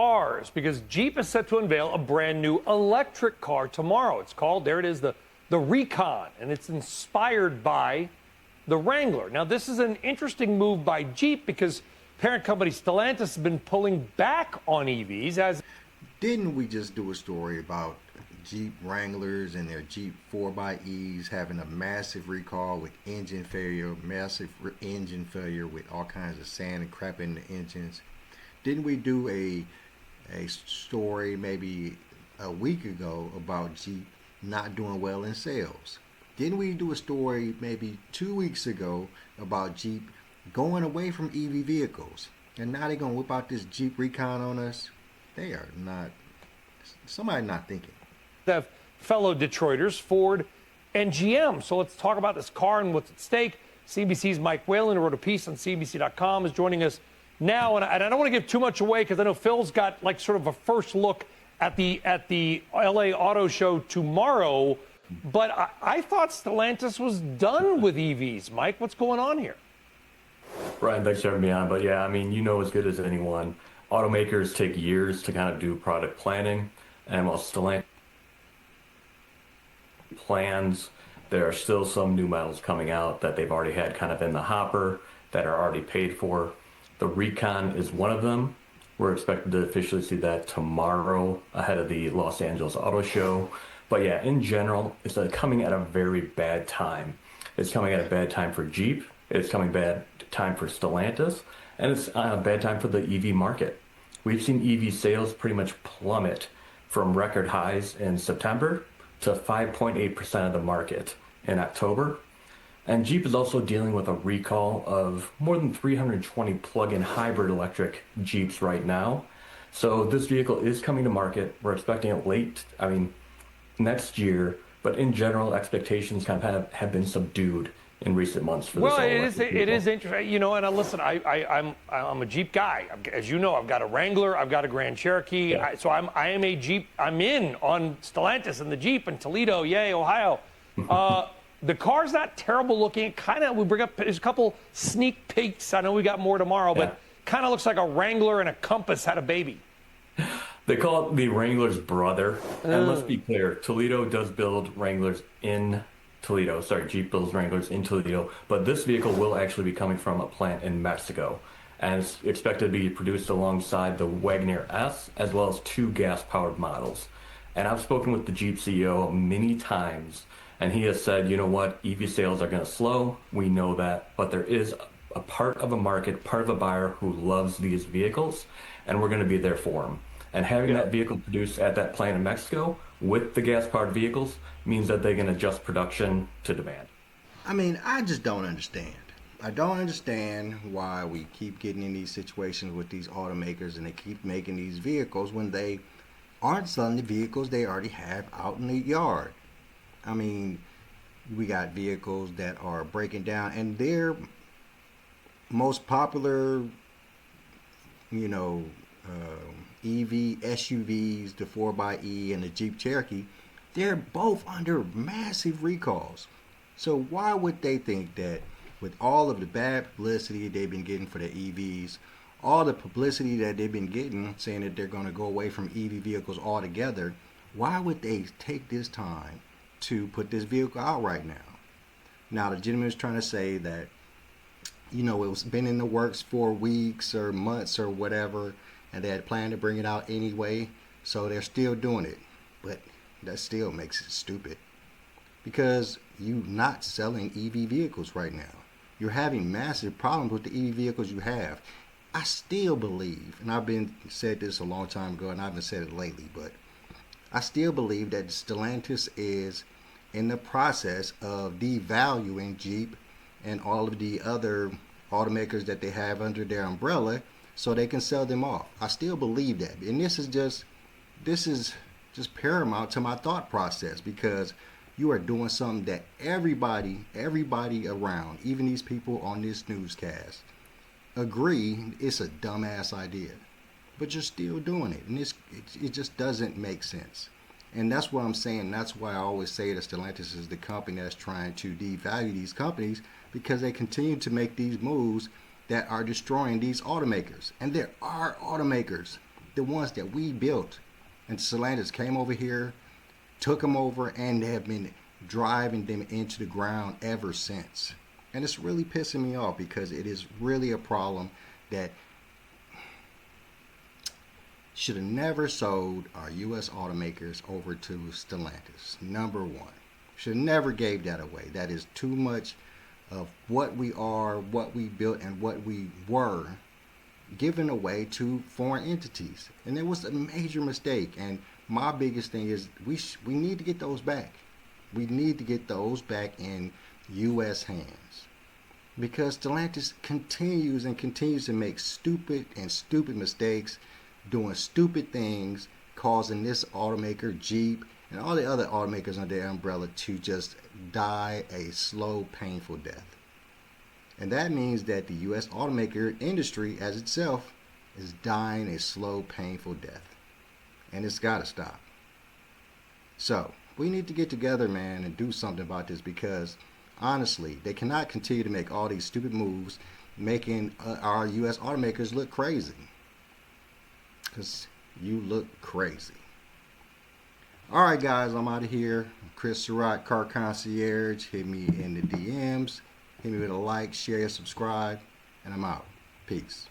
cars, because Jeep is set to unveil a brand new electric car tomorrow. It's called, there it is, the Recon, and it's inspired by the Wrangler. Now, this is an interesting move by Jeep because parent company Stellantis has been pulling back on EVs. As didn't we just do a story about Jeep Wranglers and their Jeep 4xEs having a massive recall with engine failure, with all kinds of sand and crap in the engines? Didn't we do a story maybe a week ago about Jeep not doing well in sales? Didn't we do a story maybe 2 weeks ago about Jeep going away from EV vehicles? And now they're going to whip out this Jeep Recon on us? They are not, somebody not thinking. Have fellow Detroiters, Ford and GM. So let's talk about this car and what's at stake. CNBC's Mike Whalen, who wrote a piece on CNBC.com, is joining us now. And I don't want to give too much away because I know Phil's got like sort of a first look at the LA Auto Show tomorrow. But I thought Stellantis was done with EVs. Mike, what's going on here? Brian, thanks for having me on. But yeah, I mean, you know as good as anyone, automakers take years to kind of do product planning. And while Stellantis plans, there are still some new models coming out that they've already had kind of in the hopper that are already paid for. The Recon is one of them. We're expected to officially see that tomorrow ahead of the Los Angeles Auto Show. But yeah, in general, it's coming at a very bad time. It's coming at a bad time for Jeep. It's coming bad time for Stellantis. And it's a bad time for the EV market. We've seen EV sales pretty much plummet from record highs in September to 5.8% of the market in October. And Jeep is also dealing with a recall of more than 320 plug-in hybrid electric Jeeps right now. So this vehicle is coming to market. We're expecting it next year, but in general, expectations kind of have been subdued in recent months for this. Well, it is interesting, you know. And listen, I'm a Jeep guy. As you know, I've got a Wrangler, I've got a Grand Cherokee. Yeah. I am a Jeep. I'm in on Stellantis and the Jeep in Toledo, yay, Ohio. The car's not terrible looking. There's a couple sneak peeks. I know we got more tomorrow, but kind of looks like a Wrangler and a Compass had a baby. They call it the Wrangler's brother. And let's be clear, Toledo does build Wranglers in Toledo. Sorry, Jeep builds Wranglers in Toledo. But this vehicle will actually be coming from a plant in Mexico. And it's expected to be produced alongside the Wagoneer S, as well as 2 gas-powered models. And I've spoken with the Jeep CEO many times, and he has said, you know what, EV sales are going to slow. We know that. But there is a part of a market, part of a buyer who loves these vehicles, and we're going to be there for them. And having that vehicle produced at that plant in Mexico with the gas-powered vehicles means that they can adjust production to demand. I mean, I just don't understand. I don't understand why we keep getting in these situations with these automakers and they keep making these vehicles when they aren't selling the vehicles they already have out in the yard. I mean, we got vehicles that are breaking down, and their most popular, EV SUVs, the 4xE and the Jeep Cherokee, they're both under massive recalls. So why would they think that with all of the bad publicity they've been getting for the EVs, all the publicity that they've been getting saying that they're going to go away from EV vehicles altogether, why would they take this time to put this vehicle out right now? Now, the gentleman is trying to say that, it was been in the works for weeks or months or whatever, and they had planned to bring it out anyway, so they're still doing it. But that still makes it stupid, because you're not selling EV vehicles right now. You're having massive problems with the EV vehicles you have. I still believe, and I've said this a long time ago, and I haven't said it lately, but I still believe that Stellantis is in the process of devaluing Jeep and all of the other automakers that they have under their umbrella, so they can sell them off. I still believe that. And this is just paramount to my thought process, because you are doing something that everybody around, even these people on this newscast, agree it's a dumbass idea. But you're still doing it. And it just doesn't make sense. And that's what I'm saying. That's why I always say that Stellantis is the company that's trying to devalue these companies, because they continue to make these moves that are destroying these automakers. And there are automakers. the ones that we built. And Stellantis came over here, took them over, and they have been driving them into the ground ever since. And it's really pissing me off because it is really a problem that should have never sold our U.S. automakers over to Stellantis. Number one. Should have never gave that away. That is too much of what we are, what we built, and what we were given away to foreign entities. And it was a major mistake. And my biggest thing is we need to get those back. We need to get those back in U.S. hands. Because Stellantis continues to make stupid mistakes, doing stupid things, causing this automaker, Jeep, and all the other automakers under their umbrella to just die a slow, painful death. And that means that the U.S. automaker industry as itself is dying a slow, painful death. And it's got to stop. So, we need to get together, man, and do something about this because, honestly, they cannot continue to make all these stupid moves, making our U.S. automakers look crazy. Because you look crazy. All right, guys, I'm out of here. Chris Surratt, Car Concierge. Hit me in the DMs. Hit me with a like, share, subscribe, and I'm out. Peace.